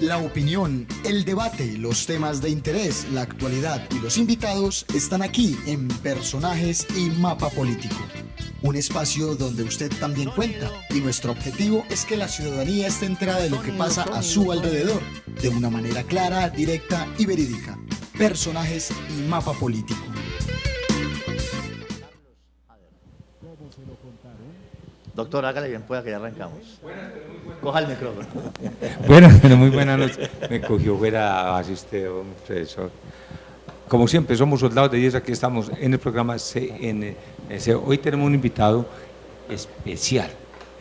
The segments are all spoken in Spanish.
La opinión, el debate, los temas de interés, la actualidad y los invitados están aquí en Personajes y Mapa Político. Un espacio donde usted también cuenta y nuestro objetivo es que la ciudadanía esté enterada de lo que pasa a su alrededor, de una manera clara, directa y verídica. Personajes y Mapa Político. Doctor, hágale bien, pueda que ya arrancamos. Coja el micrófono. Buenas, pero muy buenas noches. Me cogió fuera así usted, profesor. Como siempre, somos soldados de 10, aquí estamos en el programa CNC. Hoy tenemos un invitado especial,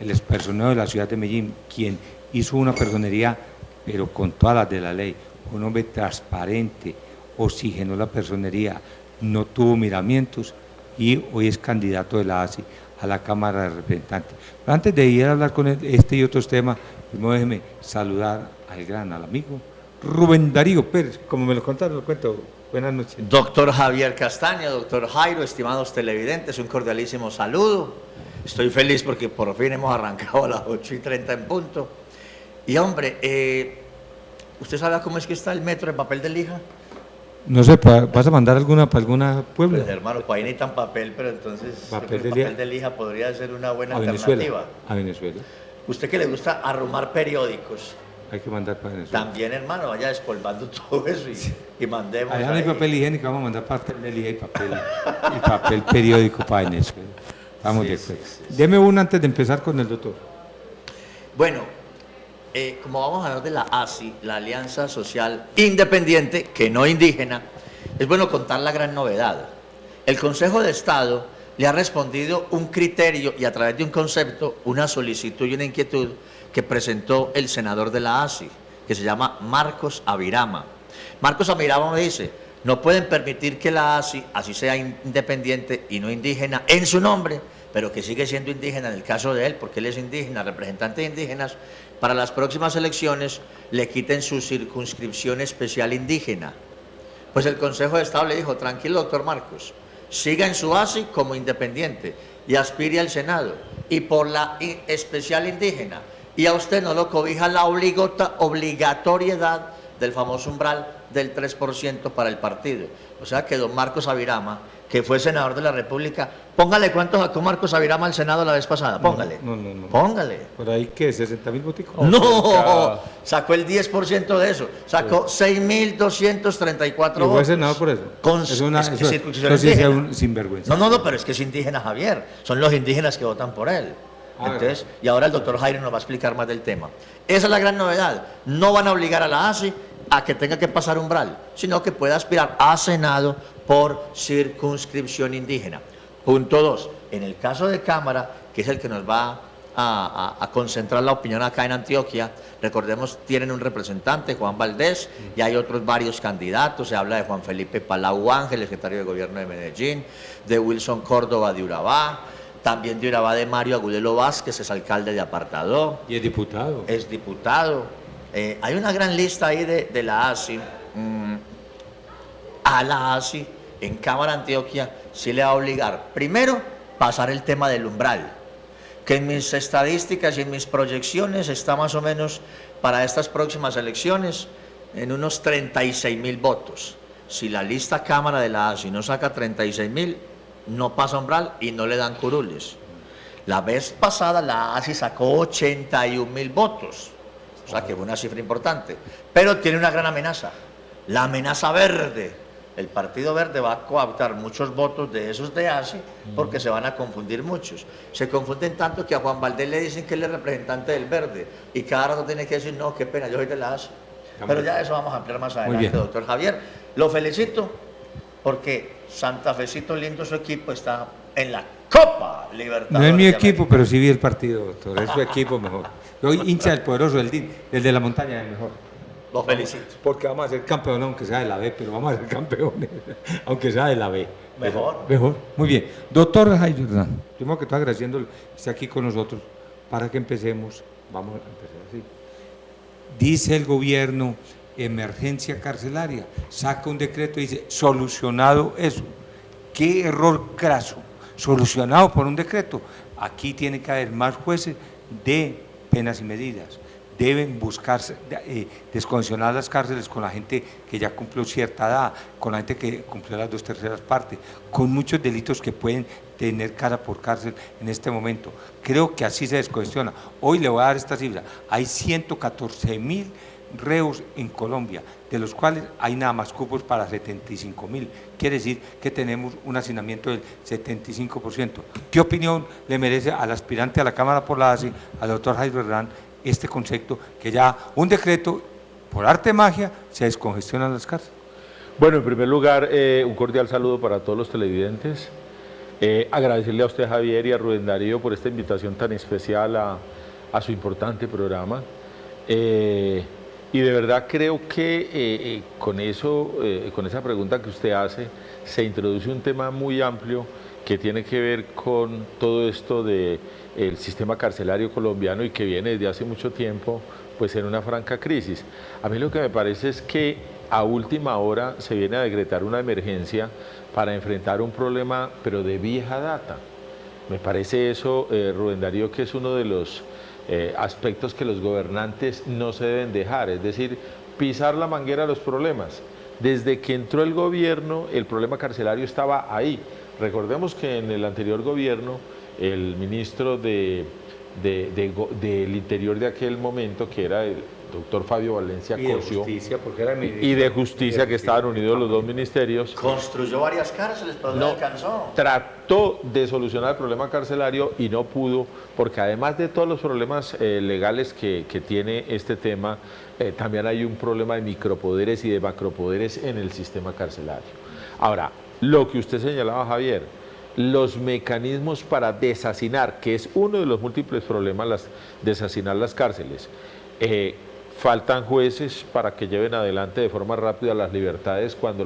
el expersonero de la ciudad de Medellín, quien hizo una personería, pero con todas las de la ley. Un hombre transparente, oxigenó la personería, no tuvo miramientos y hoy es candidato de la ASI a la Cámara de Representantes. Pero antes de ir a hablar con este y otros temas, primero déjeme saludar al amigo Rubén Darío Pérez, como me lo contaron, lo cuento. Buenas noches. Doctor Javier Castaño, doctor Jairo, estimados televidentes, un cordialísimo saludo. Estoy feliz porque por fin hemos arrancado a las 8:30 en punto. Y hombre, ¿usted sabe cómo es que está el metro de papel de lija? No sé, ¿vas a mandar alguna para alguna pueblo? Pues hermano, para ahí necesitan papel, pero entonces papel de lija podría ser una buena alternativa. A Venezuela. ¿Usted que le gusta arrumar periódicos? Hay que mandar para Venezuela. También, hermano, vaya despolvando todo eso y mandemos. Allá no hay papel higiénico, vamos a mandar papel de lija y papel periódico para Venezuela. Vamos de acuerdo. Deme una antes de empezar con el doctor. Bueno, como vamos a hablar de la ASI, la Alianza Social Independiente, que no indígena, es bueno contar la gran novedad. El Consejo de Estado le ha respondido un criterio y a través de un concepto, una solicitud y una inquietud que presentó el senador de la ASI, que se llama Marcos Avirama. Marcos Avirama me dice, no pueden permitir que la ASI, así sea independiente y no indígena en su nombre, pero que sigue siendo indígena en el caso de él, porque él es indígena, representante de indígenas, para las próximas elecciones le quiten su circunscripción especial indígena. Pues el Consejo de Estado le dijo, tranquilo doctor Marcos, siga en su ASI como independiente y aspire al Senado, y por la especial indígena, y a usted no lo cobija la obligatoriedad del famoso umbral del 3% para el partido. O sea que don Marcos Avirama, que fue senador de la República, póngale cuánto sacó Marcos Avirama al Senado la vez pasada, póngale. No. Póngale. ¿Por ahí qué? ¿60.000 boticos? No, sacó el 10% de eso, sacó 6.234 votos. ¿Y fue senador por eso? Es una circunscripción indígena. Un sinvergüenza. No, pero es que es indígena Javier, son los indígenas que votan por él. Entonces, y ahora el doctor Jairo nos va a explicar más del tema. Esa es la gran novedad. No van a obligar a la ASI a que tenga que pasar umbral, sino que pueda aspirar a Senado por circunscripción indígena. Punto 2. En el caso de Cámara, que es el que nos va a concentrar la opinión acá en Antioquia, recordemos, tienen un representante, Juan Valdés, y hay otros varios candidatos. Se habla de Juan Felipe Palau Ángel, secretario de Gobierno de Medellín, de Wilson Córdoba de Urabá, también de Urabá de Mario Agudelo Vázquez, es alcalde de Apartadó. Y es diputado. Es diputado. Hay una gran lista ahí de la ASI. A la ASI, en Cámara Antioquia, sí le va a obligar, primero, pasar el tema del umbral, que en mis estadísticas y en mis proyecciones está más o menos para estas próximas elecciones en unos 36.000 votos. Si la lista Cámara de la ASI no saca 36.000, no pasa umbral y no le dan curules. La vez pasada la ASI sacó 81.000 votos, o sea que fue una cifra importante, pero tiene una gran amenaza, la amenaza verde. El Partido Verde va a cooptar muchos votos de esos de ASI porque se van a confundir muchos. Se confunden tanto que a Juan Valdés le dicen que él es representante del Verde y cada rato tiene que decir, no, qué pena, yo soy de la ASI. Pero ya eso vamos a ampliar más adelante, doctor Javier. Lo felicito porque Santa Fecito lindo, su equipo está en la Copa Libertadores. No es mi equipo, pero sí vi el partido, doctor. Es su equipo mejor. Yo hincha del poderoso, el de la montaña es el mejor. Lo felicito. Porque vamos a ser campeones, aunque sea de la B, pero vamos a ser campeones, aunque sea de la B. Mejor. Muy bien. Doctor Jairo Hernán, primero que todo agradeciéndole que esté aquí con nosotros para que empecemos. Vamos a empezar así. Dice el gobierno, emergencia carcelaria, saca un decreto y dice, solucionado eso. Qué error craso, solucionado por un decreto. Aquí tiene que haber más jueces de penas y medidas, deben buscarse, descongestionar las cárceles con la gente que ya cumplió cierta edad, con la gente que cumplió las 2/3 partes, con muchos delitos que pueden tener cara por cárcel en este momento. Creo que así se descongestiona. Hoy le voy a dar esta cifra, hay 114.000 reos en Colombia, de los cuales hay nada más cupos para 75.000. Quiere decir que tenemos un hacinamiento del 75%. ¿Qué opinión le merece al aspirante a la Cámara por la ASI, al doctor Jairo Herrán, este concepto que ya un decreto, por arte de magia, se descongestionan las cárceles? Bueno, en primer lugar, un cordial saludo para todos los televidentes. Agradecerle a usted, Javier, y a Rubén Darío por esta invitación tan especial a su importante programa. Y de verdad creo que con esa pregunta que usted hace, se introduce un tema muy amplio que tiene que ver con todo esto del sistema carcelario colombiano y que viene desde hace mucho tiempo pues en una franca crisis. A mí lo que me parece es que a última hora se viene a decretar una emergencia para enfrentar un problema, pero de vieja data. Me parece eso, Rubén Darío, que es uno de los aspectos que los gobernantes no se deben dejar, es decir, pisar la manguera a los problemas. Desde que entró el gobierno, el problema carcelario estaba ahí. Recordemos que en el anterior gobierno, el ministro del Interior de aquel momento, que era el doctor Fabio Valencia Cosio, y de Justicia, que estaban unidos los dos ministerios, construyó varias cárceles, pero no alcanzó. Trató de solucionar el problema carcelario y no pudo, porque además de todos los problemas legales que tiene este tema, también hay un problema de micropoderes y de macropoderes en el sistema carcelario. Ahora, lo que usted señalaba, Javier, los mecanismos para deshacinar, que es uno de los múltiples problemas, deshacinar las cárceles. Faltan jueces para que lleven adelante de forma rápida las libertades cuando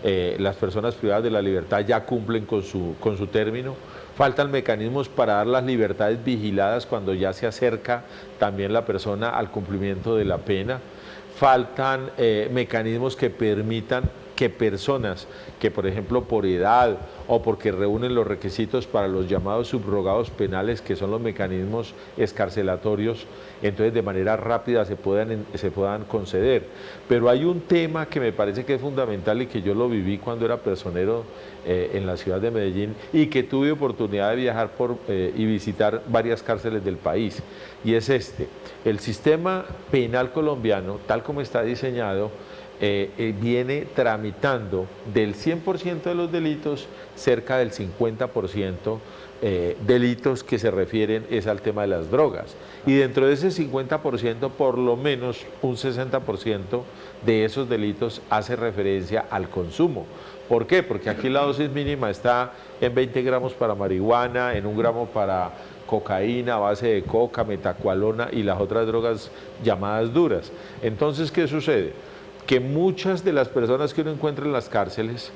las personas privadas de la libertad ya cumplen con su término. Faltan mecanismos para dar las libertades vigiladas cuando ya se acerca también la persona al cumplimiento de la pena. Faltan mecanismos que permitan que personas que, por ejemplo, por edad o porque reúnen los requisitos para los llamados subrogados penales, que son los mecanismos excarcelatorios, entonces de manera rápida se puedan conceder. Pero hay un tema que me parece que es fundamental y que yo lo viví cuando era personero en la ciudad de Medellín y que tuve oportunidad de viajar y visitar varias cárceles del país, y es el sistema penal colombiano, tal como está diseñado, viene tramitando del 100% de los delitos, cerca del 50% delitos que se refieren es al tema de las drogas. Y dentro de ese 50%, por lo menos un 60% de esos delitos hace referencia al consumo. ¿Por qué? Porque aquí la dosis mínima está en 20 gramos para marihuana, en 1 gramo para cocaína, base de coca, metacualona y las otras drogas llamadas duras. Entonces, ¿qué sucede? Que muchas de las personas que uno encuentra en las cárceles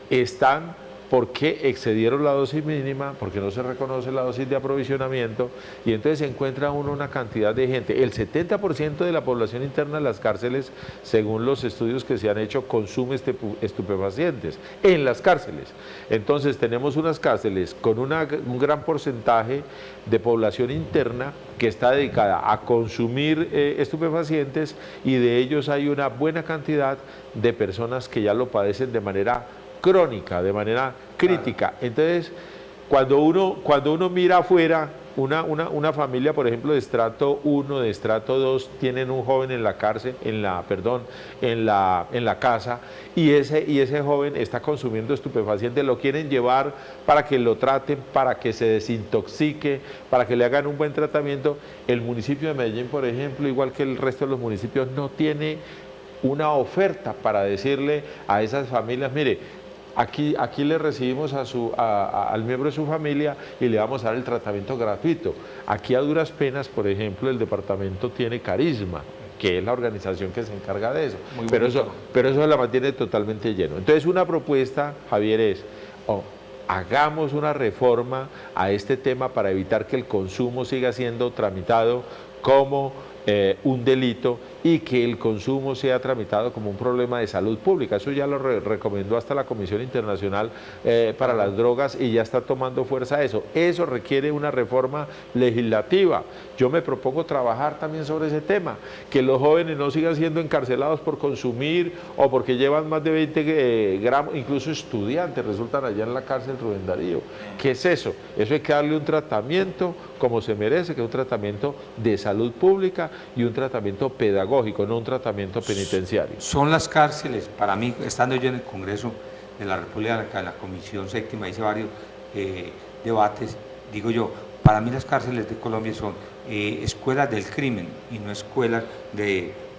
están porque excedieron la dosis mínima, porque no se reconoce la dosis de aprovisionamiento, y entonces se encuentra uno una cantidad de gente. El 70% de la población interna de las cárceles, según los estudios que se han hecho, consume estupefacientes en las cárceles. Entonces tenemos unas cárceles con un gran porcentaje de población interna que está dedicada a consumir estupefacientes, y de ellos hay una buena cantidad de personas que ya lo padecen de manera crónica, de manera crítica. Entonces, cuando uno mira afuera, una familia, por ejemplo, de estrato 1, de estrato 2, tienen un joven en la cárcel, en la casa, y ese joven está consumiendo estupefacientes, lo quieren llevar para que lo traten, para que se desintoxique, para que le hagan un buen tratamiento. El municipio de Medellín, por ejemplo, igual que el resto de los municipios, no tiene una oferta para decirle a esas familias: mire, aquí le recibimos al miembro de su familia y le vamos a dar el tratamiento gratuito. Aquí a duras penas, por ejemplo, el departamento tiene Carisma, que es la organización que se encarga de eso, pero eso la mantiene totalmente lleno. Entonces, una propuesta, Javier, es: hagamos una reforma a este tema para evitar que el consumo siga siendo tramitado como un delito y que el consumo sea tramitado como un problema de salud pública. Eso ya lo recomendó hasta la Comisión Internacional para las Drogas y ya está tomando fuerza eso. Eso requiere una reforma legislativa. Yo me propongo trabajar también sobre ese tema, que los jóvenes no sigan siendo encarcelados por consumir o porque llevan más de 20 gramos, incluso estudiantes resultan allá en la cárcel Rubén Darío. ¿Qué es eso? Eso hay que darle un tratamiento como se merece, que es un tratamiento de salud pública y un tratamiento pedagógico, no un tratamiento penitenciario. Son las cárceles, para mí, estando yo en el Congreso de la República, en la Comisión Séptima, hice varios debates, digo yo, para mí las cárceles de Colombia son escuelas del crimen y no escuelas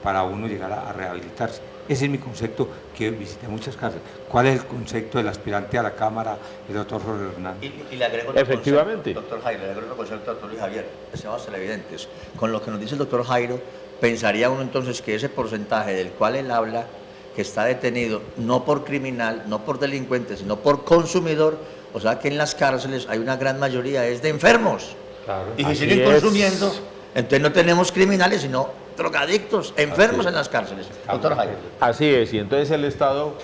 para uno llegar a rehabilitarse. Ese es mi concepto, que visité muchas cárceles. ¿Cuál es el concepto del aspirante a la Cámara, el doctor Jorge Hernández? Y le agrego otro Efectivamente. concepto, doctor Jairo, le agrego otro concepto, doctor Luis Javier, seamos televidentes. Con lo que nos dice el doctor Jairo, pensaría uno entonces que ese porcentaje del cual él habla, que está detenido no por criminal, no por delincuente, sino por consumidor, o sea que en las cárceles hay una gran mayoría es de enfermos. Claro. Y si Así siguen es. consumiendo, entonces no tenemos criminales, sino drogadictos, enfermos en las cárceles. Doctor Jairo. Así es, y entonces el Estado,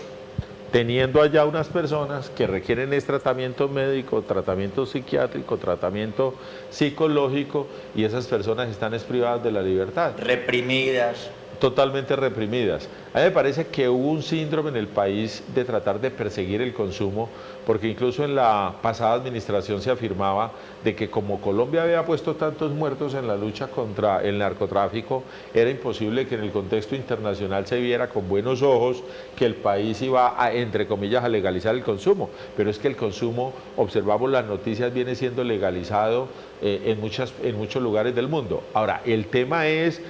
teniendo allá unas personas que requieren tratamiento médico, tratamiento psiquiátrico, tratamiento psicológico, y esas personas están privadas de la libertad. Reprimidas. Totalmente reprimidas. A mí me parece que hubo un síndrome en el país de tratar de perseguir el consumo, porque incluso en la pasada administración se afirmaba de que como Colombia había puesto tantos muertos en la lucha contra el narcotráfico, era imposible que en el contexto internacional se viera con buenos ojos que el país iba a, entre comillas, a legalizar el consumo. Pero es que el consumo, observamos las noticias, viene siendo legalizado en muchos lugares del mundo. Ahora, el tema es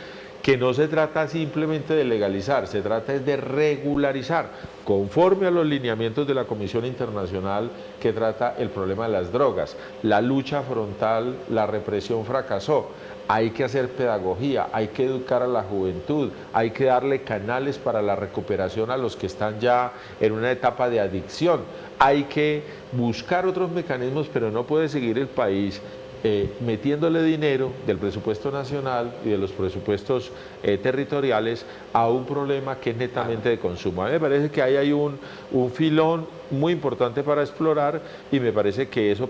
que no se trata simplemente de legalizar, se trata es de regularizar, conforme a los lineamientos de la Comisión Internacional que trata el problema de las drogas. La lucha frontal, la represión fracasó. Hay que hacer pedagogía, hay que educar a la juventud, hay que darle canales para la recuperación a los que están ya en una etapa de adicción. Hay que buscar otros mecanismos, pero no puede seguir el país metiéndole dinero del presupuesto nacional y de los presupuestos territoriales a un problema que es netamente de consumo. A mí me parece que ahí hay un filón muy importante para explorar y me parece que eso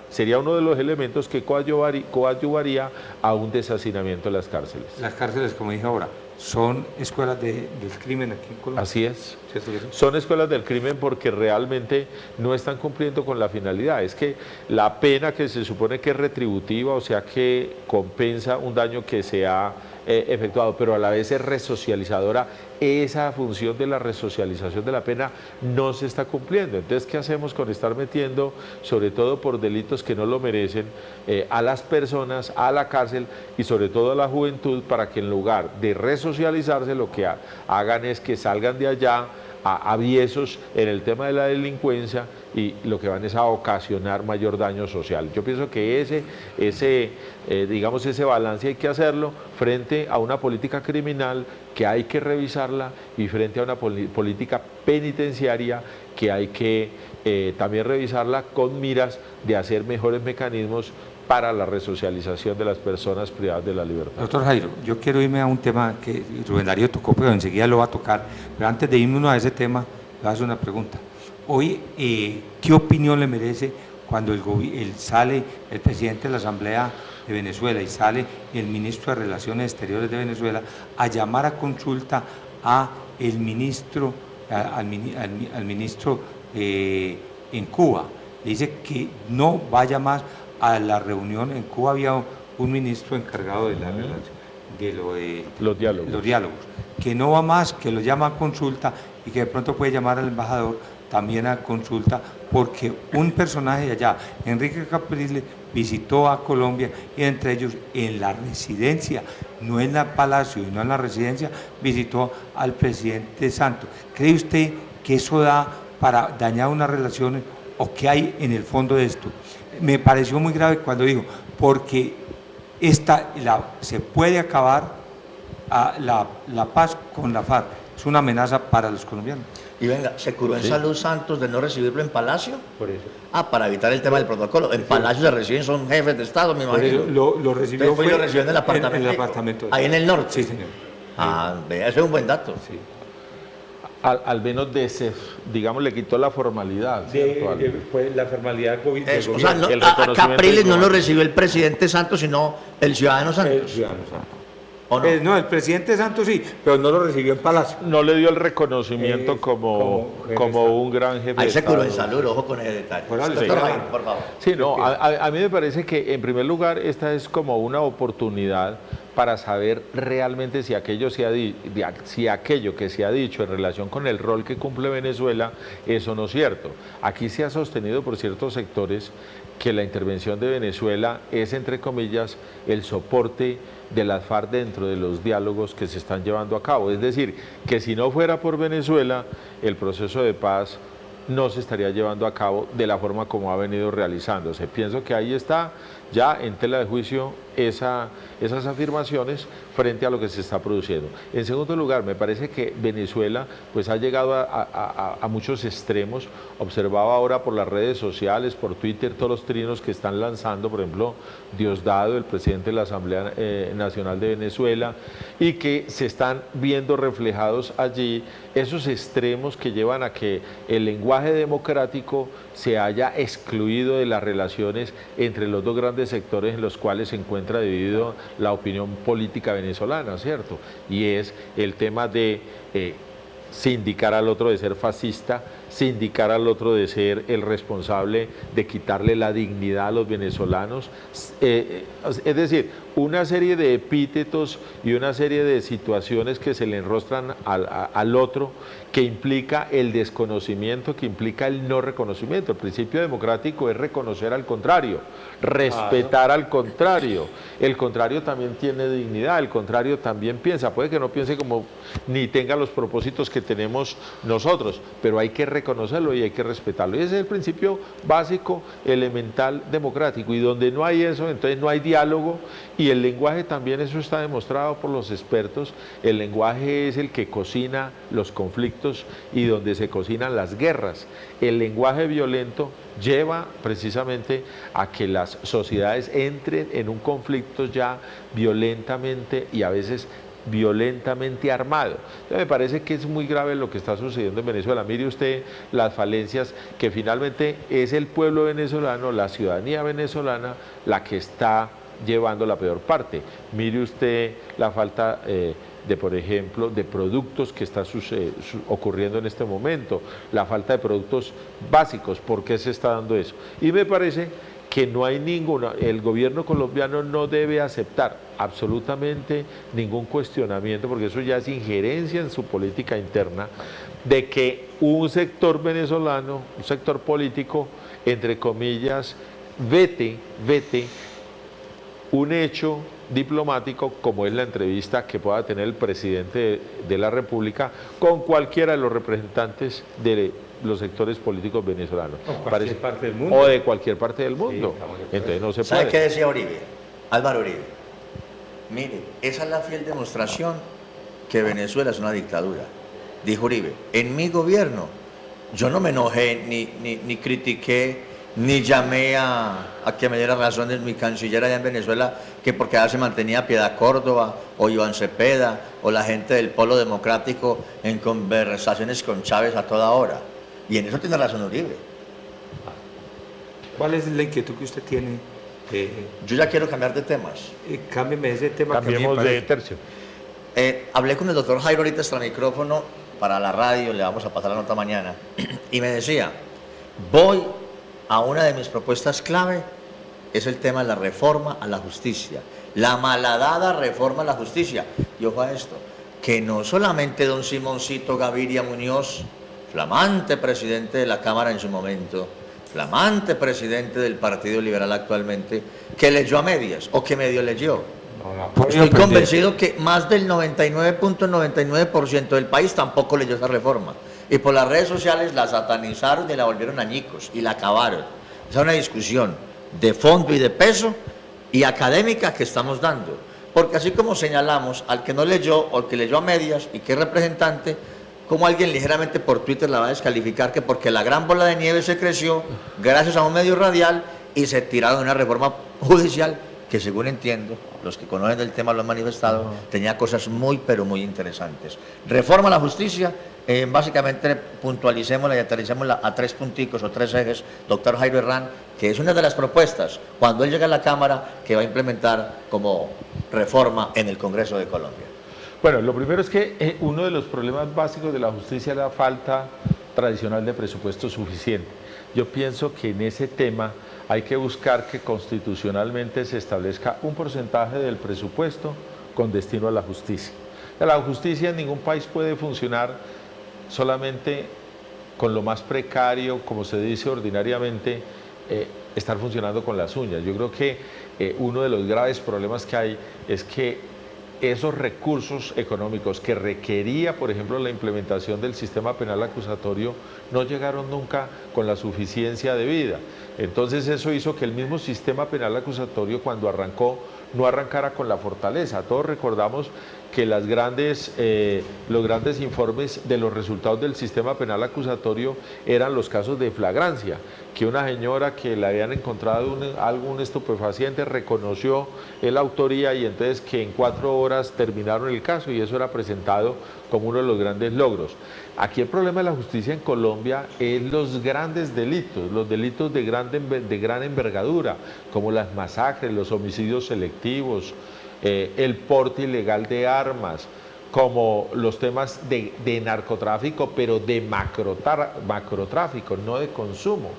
sería uno de los elementos que coadyuvaría a un deshacinamiento de las cárceles. Las cárceles, como dije ahora, son escuelas del crimen aquí en Colombia. Así es. Son escuelas del crimen porque realmente no están cumpliendo con la finalidad. Es que la pena que se supone que es retributiva, o sea que compensa un daño que se ha efectuado, pero a la vez es resocializadora, esa función de la resocialización de la pena no se está cumpliendo. Entonces, ¿qué hacemos con estar metiendo, sobre todo por delitos que no lo merecen, a las personas a la cárcel y sobre todo a la juventud, para que en lugar de resocializarse lo que hagan es que salgan de allá aviesos en el tema de la delincuencia y lo que van es a ocasionar mayor daño social? Yo pienso que ese balance hay que hacerlo frente a una política criminal que hay que revisarla y frente a una política penitenciaria que hay que también revisarla con miras de hacer mejores mecanismos para la resocialización de las personas privadas de la libertad. Doctor Jairo, yo quiero irme a un tema que Rubén Darío tocó, pero enseguida lo va a tocar. Pero antes de irme a ese tema, le voy a hacer una pregunta. Hoy, ¿qué opinión le merece cuando sale el presidente de la Asamblea de Venezuela y sale el ministro de Relaciones Exteriores de Venezuela a llamar a consulta al ministro en Cuba? Le dice que no vaya más a la reunión. En Cuba había un ministro encargado de la relación, los diálogos, que no va más, que lo llama a consulta y que de pronto puede llamar al embajador también a consulta, porque un personaje de allá, Enrique Capriles, visitó a Colombia y entre ellos en la residencia, no en el palacio y no en la residencia, visitó al presidente Santos. ¿Cree usted que eso da para dañar unas relaciones o qué hay en el fondo de esto? Me pareció muy grave cuando dijo, porque se puede acabar la paz con la FARC. Es una amenaza para los colombianos. Y venga, ¿se curó en salud Santos de no recibirlo en Palacio? Por eso. Para evitar el tema del protocolo. En Palacio se reciben, son jefes de Estado, me imagino. Lo recibió lo recibió en el apartamento. En el apartamento. Ahí en el norte. Sí, señor. Vea, ese es un buen dato. Sí. Al menos digamos, le quitó la formalidad. ¿Cierto? Pues la formalidad del O sea, gobierno. el a reconocimiento Capriles no lo diplomático. recibió el presidente Santos, sino el ciudadano El Santos. ciudadano Santos. ¿O no? No, el presidente Santos sí, pero no lo recibió en Palacio. No le dio el reconocimiento como jefe de como Estado. un gran jefe Ahí de se curó en Estado. salud, ojo con ese detalle. Bueno, le Doctor estoy Jaime, por favor. Sí, no, a mí me parece que en primer lugar esta es como una oportunidad para saber realmente si aquello que se ha dicho en relación con el rol que cumple Venezuela es o no cierto. Aquí se ha sostenido por ciertos sectores que la intervención de Venezuela es, entre comillas, el soporte de las FARC dentro de los diálogos que se están llevando a cabo. Es decir, que si no fuera por Venezuela, el proceso de paz no se estaría llevando a cabo de la forma como ha venido realizándose. Pienso que ahí está ya en tela de juicio esas afirmaciones frente a lo que se está produciendo. En segundo lugar, me parece que Venezuela pues ha llegado a muchos extremos. Observaba ahora por las redes sociales, por Twitter, todos los trinos que están lanzando, por ejemplo, Diosdado, el presidente de la Asamblea Nacional de Venezuela, y que se están viendo reflejados allí esos extremos que llevan a que el lenguaje democrático se haya excluido de las relaciones entre los dos grandes sectores en los cuales se encuentra dividido la opinión política venezolana, ¿cierto? Y es el tema de sindicar al otro de ser fascista, sindicar al otro de ser el responsable de quitarle la dignidad a los venezolanos, es decir, una serie de epítetos y una serie de situaciones que se le enrostran al otro, que implica el desconocimiento, que implica el no reconocimiento. El principio democrático es reconocer al contrario, respetar al contrario. El contrario también tiene dignidad, el contrario también piensa, puede que no piense como ni tenga los propósitos que tenemos nosotros, pero hay que reconocerlo y hay que respetarlo. Y ese es el principio básico, elemental, democrático. Y donde no hay eso, entonces no hay diálogo. Y el lenguaje también, eso está demostrado por los expertos, el lenguaje es el que cocina los conflictos y donde se cocinan las guerras. El lenguaje violento lleva precisamente a que las sociedades entren en un conflicto ya violentamente y a veces violentamente armado. Entonces me parece que es muy grave lo que está sucediendo en Venezuela. Mire usted las falencias que finalmente es el pueblo venezolano, la ciudadanía venezolana, la que está llevando la peor parte. Mire usted la falta por ejemplo, de productos que está ocurriendo en este momento, la falta de productos básicos. ¿Por qué se está dando eso? Y me parece que no hay el gobierno colombiano no debe aceptar absolutamente ningún cuestionamiento, porque eso ya es injerencia en su política interna, de que un sector venezolano, un sector político, entre comillas, vete un hecho diplomático como es la entrevista que pueda tener el presidente de la República con cualquiera de los representantes de los sectores políticos venezolanos. Parte del mundo. O de cualquier parte del mundo. Sí, entonces no se puede. ¿Sabe qué decía Uribe? Álvaro Uribe. Mire, esa es la fiel demostración que Venezuela es una dictadura. Dijo Uribe, en mi gobierno yo no me enojé ni critiqué ni llamé a que me diera razones mi canciller allá en Venezuela, que porque allá se mantenía Piedad Córdoba o Iván Cepeda o la gente del Polo Democrático en conversaciones con Chávez a toda hora. Y en eso tiene razón Uribe. ¿Cuál es la inquietud que usted tiene? Yo ya quiero cambiar de temas. Cámbieme ese tema. Cambiemos de tercio. Hablé con el doctor Jairo ahorita extra micrófono para la radio, le vamos a pasar la nota mañana, y me decía, voy a una de mis propuestas clave, es el tema de la reforma a la justicia, la malhadada reforma a la justicia. Y ojo a esto, que no solamente don Simoncito Gaviria Muñoz, flamante presidente de la Cámara en su momento, flamante presidente del Partido Liberal actualmente, que leyó a medias, o que medio leyó. Estoy convencido que más del 99.99% del país tampoco leyó esa reforma. Y por las redes sociales la satanizaron y la volvieron añicos y la acabaron. Esa es una discusión de fondo y de peso y académica que estamos dando. Porque así como señalamos al que no leyó o al que leyó a medias y que es representante, como alguien ligeramente por Twitter la va a descalificar, que porque la gran bola de nieve se creció gracias a un medio radial y se tiraron una reforma judicial que según entiendo, los que conocen del tema lo han manifestado, tenía cosas muy, pero muy interesantes. Reforma a la justicia, básicamente puntualicémosla y aterricémosla a 3 punticos o 3 ejes, doctor Jairo Herrán, que es una de las propuestas, cuando él llega a la Cámara, que va a implementar como reforma en el Congreso de Colombia. Bueno, lo primero es que uno de los problemas básicos de la justicia es la falta tradicional de presupuesto suficiente. Yo pienso que en ese tema hay que buscar que constitucionalmente se establezca un porcentaje del presupuesto con destino a la justicia. La justicia en ningún país puede funcionar solamente con lo más precario, como se dice ordinariamente, estar funcionando con las uñas. Yo creo que uno de los graves problemas que hay es que esos recursos económicos que requería, por ejemplo, la implementación del sistema penal acusatorio, no llegaron nunca con la suficiencia debida. Entonces eso hizo que el mismo sistema penal acusatorio, cuando arrancó, no arrancara con la fortaleza. Todos recordamos que los grandes informes de los resultados del sistema penal acusatorio eran los casos de flagrancia, que una señora que le habían encontrado algún estupefaciente reconoció la autoría y entonces que en 4 horas terminaron el caso, y eso era presentado como uno de los grandes logros. Aquí el problema de la justicia en Colombia es los grandes delitos, los delitos de gran envergadura, como las masacres, los homicidios selectivos, el porte ilegal de armas, como los temas de narcotráfico, pero de macrotráfico, no de consumo.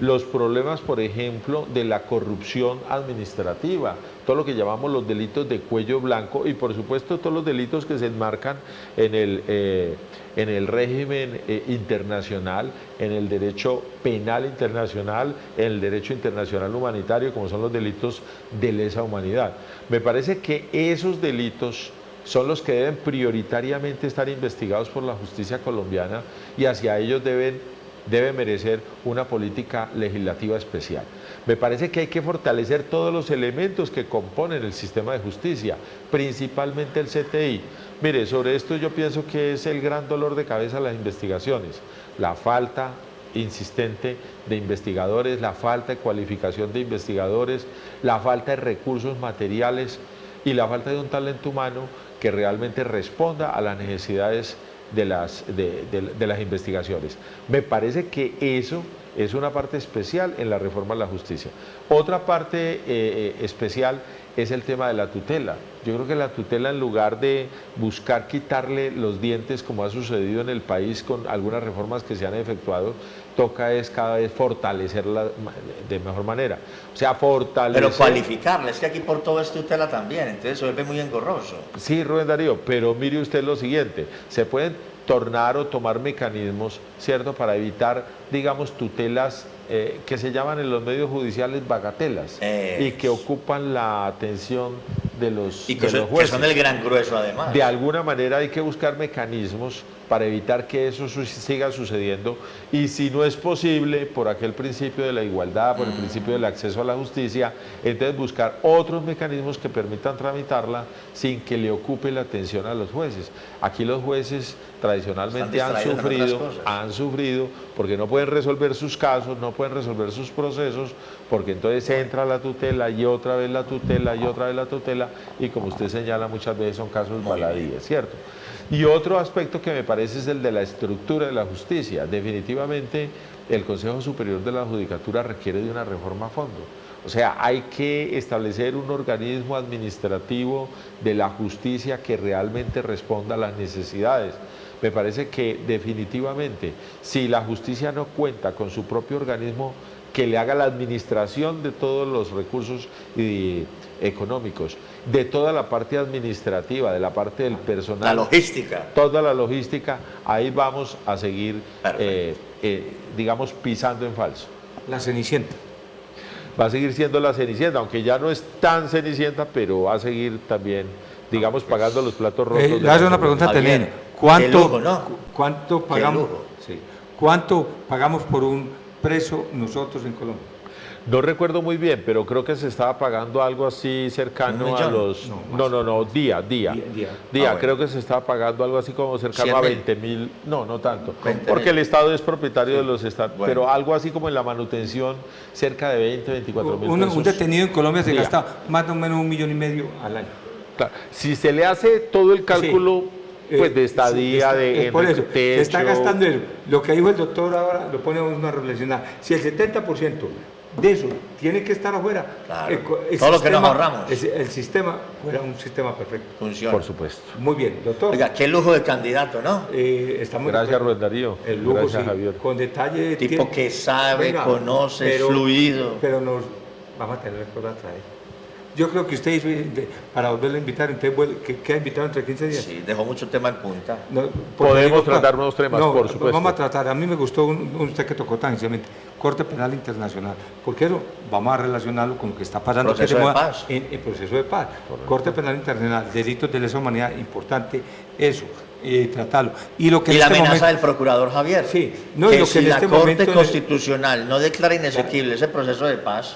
Los problemas, por ejemplo, de la corrupción administrativa, todo lo que llamamos los delitos de cuello blanco y, por supuesto, todos los delitos que se enmarcan en el régimen internacional, en el derecho penal internacional, en el derecho internacional humanitario, como son los delitos de lesa humanidad. Me parece que esos delitos son los que deben prioritariamente estar investigados por la justicia colombiana y hacia ellos debe merecer una política legislativa especial. Me parece que hay que fortalecer todos los elementos que componen el sistema de justicia, principalmente el CTI. Mire, sobre esto yo pienso que es el gran dolor de cabeza de las investigaciones, la falta insistente de investigadores, la falta de cualificación de investigadores, la falta de recursos materiales y la falta de un talento humano que realmente responda a las necesidades de las investigaciones. Me parece que eso es una parte especial en la reforma de la justicia. Otra parte especial es el tema de la tutela. Yo creo que la tutela, en lugar de buscar quitarle los dientes, como ha sucedido en el país con algunas reformas que se han efectuado, toca es cada vez fortalecerla de mejor manera. O sea, fortalecer... Pero cualificarla, es que aquí por todo es tutela también, entonces se vuelve muy engorroso. Sí, Rubén Darío, pero mire usted lo siguiente, se pueden tornar o tomar mecanismos, ¿cierto?, para evitar, digamos, tutelas que se llaman en los medios judiciales bagatelas y que ocupan la atención de los jueces. Que son el gran grueso además. De alguna manera hay que buscar mecanismos para evitar que eso siga sucediendo, y si no es posible, por aquel principio de la igualdad, por el principio del acceso a la justicia, entonces buscar otros mecanismos que permitan tramitarla sin que le ocupe la atención a los jueces. Aquí los jueces tradicionalmente han sufrido porque no pueden resolver sus casos, no pueden resolver sus procesos, porque entonces entra la tutela y otra vez la tutela y otra vez la tutela, y como usted señala, muchas veces son casos baladíes, ¿cierto? Y otro aspecto que me parece es el de la estructura de la justicia. Definitivamente el Consejo Superior de la Judicatura requiere de una reforma a fondo. O sea, hay que establecer un organismo administrativo de la justicia que realmente responda a las necesidades. Me parece que definitivamente, si la justicia no cuenta con su propio organismo que le haga la administración de todos los recursos económicos, de toda la parte administrativa, de la parte del personal, la logística, toda la logística, ahí vamos a seguir, digamos, pisando en falso. La Cenicienta. Va a seguir siendo la Cenicienta, aunque ya no es tan Cenicienta, pero va a seguir también, digamos, pagando los platos rotos. Le hago una pregunta también. ¿Cuánto pagamos? Qué lujo. Sí. ¿Cuánto pagamos por un preso nosotros en Colombia? No recuerdo muy bien, pero creo que se estaba pagando algo así cercano ¿1 a millón? los... No, No, día. Bueno. Creo que se estaba pagando algo así como cercano a 100.000. 20.000, no tanto, 20.000. porque el Estado es propietario de los estados, Bueno. pero algo así como en la manutención, cerca de 24.000 Un pesos. detenido en Colombia se día. gasta más o menos 1,5 millones al año. Claro, si se le hace todo el cálculo, pues de estadía, de por eso, techo... se está gastando eso. Lo que dijo el doctor ahora lo pone a una reflexionar. Si el 70% de eso tiene que estar afuera, Claro. Todo lo que nos ahorramos. El sistema fuera un sistema perfecto. Funciona. Por supuesto. Muy bien, doctor. Oiga, qué lujo de candidato, ¿no? Estamos Gracias, Rubén Darío. El lujo, Gracias, sí, Javier. con detalle. Tipo que sabe, conoce, fluido. Pero nos vamos a tener cosas a traer. Yo creo que usted hizo para volverlo a invitar, entonces que queda invitado entre 15 días. Sí, dejó mucho tema en punta. No, Podemos tratar nuevos temas, no, por supuesto. Vamos a tratar, a mí me gustó usted que tocó tangencialmente, Corte Penal Internacional, porque eso vamos a relacionarlo con lo que está pasando Proceso de paz. en el proceso de paz. Corte Penal Internacional, delitos de lesa humanidad, importante eso, tratarlo. Y lo que Y en la este amenaza momento, del procurador Javier. Sí, no, que y lo que si en la este Corte momento Constitucional no declara inexequible ese proceso de paz,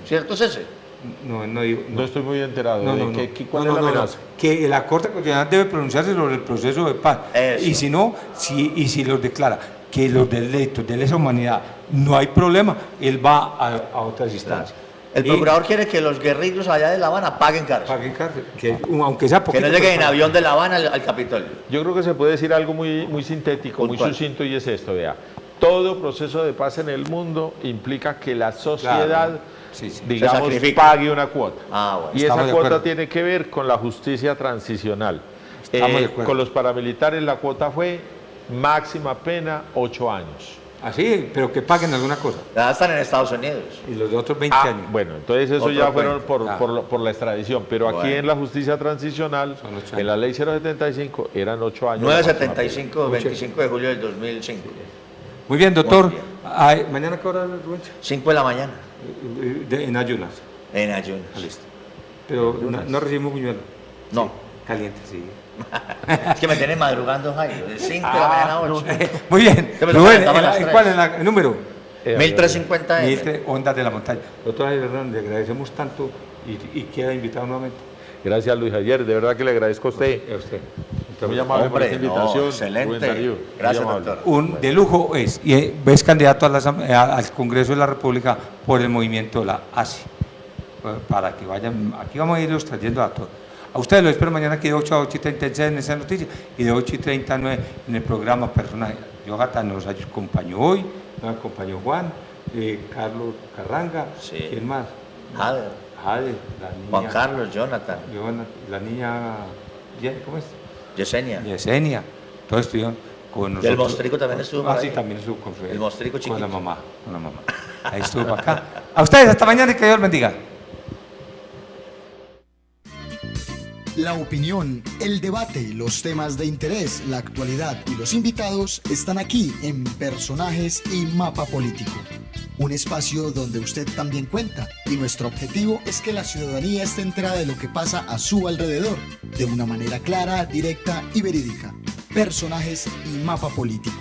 ¿cierto es ese? no digo, No estoy muy enterado. No, de no, no. ¿Cuál es la amenaza? Que la Corte Constitucional debe pronunciarse sobre el proceso de paz. Eso. Y si no, si los declara que los delitos de lesa humanidad no hay problema, él va a otras instancias. El Y procurador quiere que los guerrillos allá de La Habana paguen cárcel. paguen cárcel, aunque sea Que poquito. no lleguen pero en avión de La Habana al Capitolio. Yo creo que se puede decir algo muy sintético, muy Puntual. sucinto, y es esto, vea. Todo proceso de paz en el mundo implica que la sociedad, Claro. Sí. Se digamos, sacrifica. pague una cuota. Ah, bueno. Y Estamos esa de cuota acuerdo. tiene que ver con la justicia transicional. Estamos de acuerdo. Con los paramilitares la cuota fue máxima pena 8 años. Así, pero que paguen alguna cosa. Ya están en Estados Unidos. Y los de otros 20 años. Bueno, entonces eso Otro ya fueron cuento. por la extradición, pero aquí Bueno. en la justicia transicional, Son 8 en la ley 075, eran 8 años. la máxima pena. 975, 25 de julio del 2005. Muy bien, doctor. Muy bien. Ay, ¿mañana qué hora, Rubencho? 5 de la mañana, En ayunas. en ayunos. Listo. Pero no recibimos buñuelo. No. Caliente, sí. Es que me tienen madrugando, Jairo, de 5 de la mañana a 8. Muy bien. Que me Rubén, levantaba a las 3. ¿cuál es el número? 1350 Ondas de la Montaña. Doctor Javier Hernández, le agradecemos tanto y queda invitado nuevamente. Gracias, Luis Javier. De verdad que le agradezco a usted. A usted. Muy amable por esta Hombre, no, invitación. excelente. Rubén Darío. Muy Gracias, amable. doctor. Un de lujo es candidato al Congreso de la República por el movimiento de la ASI. Para que vayan, aquí vamos a irlos trayendo a todos. A ustedes lo espero mañana aquí de 8 a 8:30 en esa noticia y de 8:30 a 9 en el programa Personaje. Jonathan nos acompañó hoy, nos acompañó Juan, Carlos Carranga, Sí. ¿quién más? Jade, Jade, la niña. Juan Carlos, Jonathan, La niña, ¿cómo es? Yesenia. Yesenia. Todos estuvieron con Y nosotros. el mostrico también estuvo por Ah, sí, ahí. también estuvo con su El mostrico Con la chiquito. mamá, con la mamá. Ahí estuvo acá. A ustedes, hasta mañana y que Dios los bendiga. La opinión, el debate, los temas de interés, la actualidad y los invitados están aquí en Personajes y Mapa Político. Un espacio donde usted también cuenta y nuestro objetivo es que la ciudadanía esté enterada de lo que pasa a su alrededor, de una manera clara, directa y verídica. Personajes y Mapa Político.